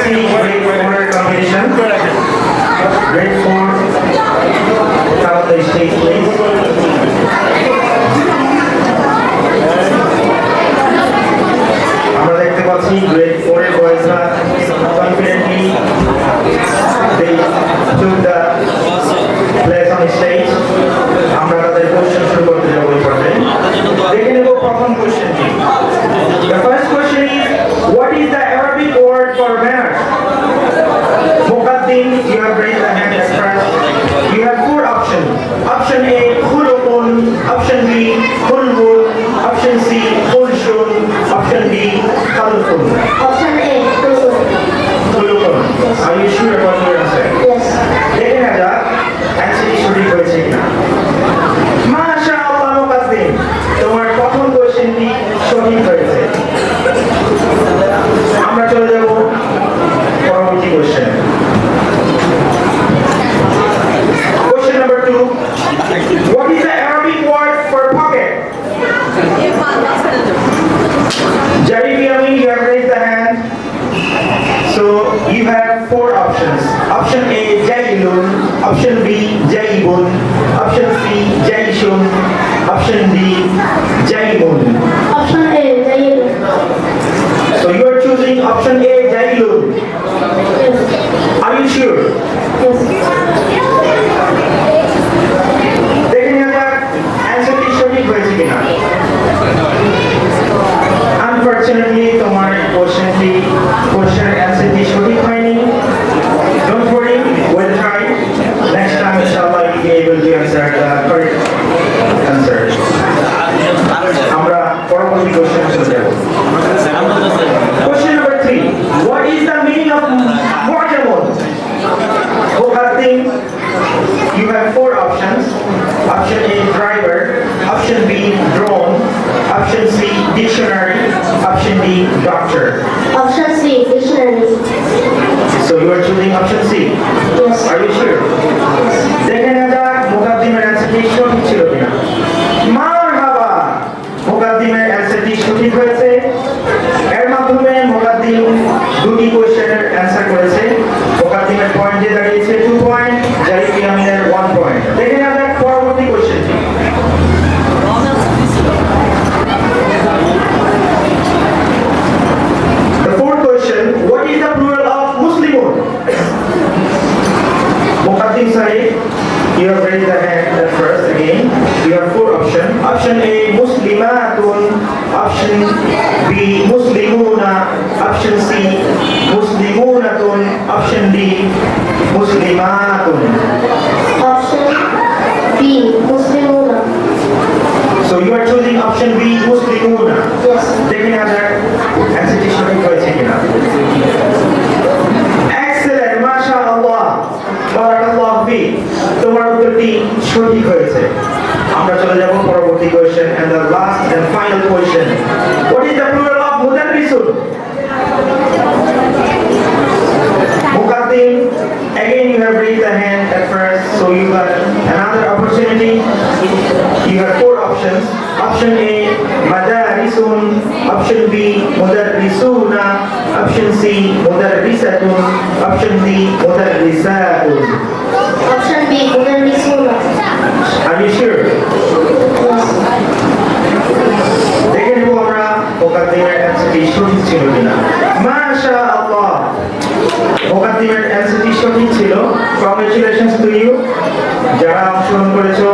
see grade 4 competition. Grade 4, come on the stage, please. আমরা দেখতে পাচ্ছি গ্রেড 4 এর বয়েজরা confidently they took the place on the stage. আমরা তাদের কোশ্চেন শুরু করতে যাব এই পর্যায়ে। দেখে নেব প্রথম কোশ্চেনটি। The first question is, what is the Arabic word for marriage? Muqaddim, you have raised the hand at first. You have 4 options. Option A, khuluqun. Option B, khulbun. Option C, khulshun. Option D, khalqun. Option A, khuluqun. Khuluqun. Are you sure about your answer? Yes. দেখে না যাক actually সঠিক হয়েছে কিনা। মাশাআল্লাহ মুকাদ্দিম, তোমার প্রথম কোশ্চেনটি সঠিক হয়েছে। আমরা চলে যাব পরবর্তী question. Question number 2. What is the Arabic word for pocket? Jarif Yamin, you have raised the hand. So you have 4 options. Option A, jailun. Option B, jaibun. Option C, jaishun. Option D, jaimun. Option A, jailun. So you are choosing option A, jailun. Yes. Are you sure? Yes. দেখে নেওয়া যাক অ্যান্সারটি সঠিক হয়েছে কিনা। Unfortunately তোমার কোশ্চেনের অ্যান্সারটি সঠিক হয়নি। Don't worry, we'll try. Next time, inshallah, you'll be able to answer the correct answer. আমরা পরবর্তী কোশ্চেন চলে যাব। Question number 3. What is the meaning of mu'tamun? Muqaddim, you have 4 options. Option A, driver. Option B, drone. Option C, dictionary. Option D, doctor. Option C, dictionary. So you are choosing option C. Yes. Are you sure? দেখে না যাক মুকাদ্দিমের অ্যান্সারটি সঠিক ছিল কিনা। মারহাবা, মুকাদ্দিমের অ্যান্সারটি সঠিক হয়েছে। এর মাধ্যমে মুকাদ্দিম 2টি কোশ্চেনের অ্যান্সার করেছে। মুকাদ্দিমের পয়েন্টে দাঁড়িয়েছে 2 পয়েন্ট, জারিফ ইয়ামিনের 1 পয়েন্ট। দেখে না যাক পরবর্তী কোশ্চেনটি। The 4th question, what is the plural of Muslimun? Muqaddim Sahib, you have raised the hand at first again. You have 4 options. Option A, Muslimatun. Option B, Muslimuna. Option C, Muslimunatun. Option D, Muslimatun. Option B, Muslimuna. So you are choosing option B, Muslimuna. Yes. দেখে নেওয়া যাক অ্যান্সারটি সঠিক হয়েছে কিনা। Excellent, মাশাআল্লাহ, বারাকাল্লাহু ফিক, তোমার উত্তরটি সঠিক হয়েছে। আমরা চলে যাব পরবর্তী question and the last and final question. What is the plural of mudarrisun? Muqaddim, again you have raised the hand at first, so you got another opportunity. You have 4 options. Option A, madarisun. Option B, mudarrisuna. Option C, mudarrisatun. Option D, mudarrisatun. Option B, mudarrisuna. Are you sure? Yes. দেখে নেব আমরা মুকাদ্দিমের অ্যান্সারটি সঠিক ছিল কিনা। মাশাআল্লাহ, মুকাদ্দিমের অ্যান্সারটি সঠিক ছিল। কংগ্রেচুলেশনস টু ইউ যারা অংশগ্রহণ করেছো।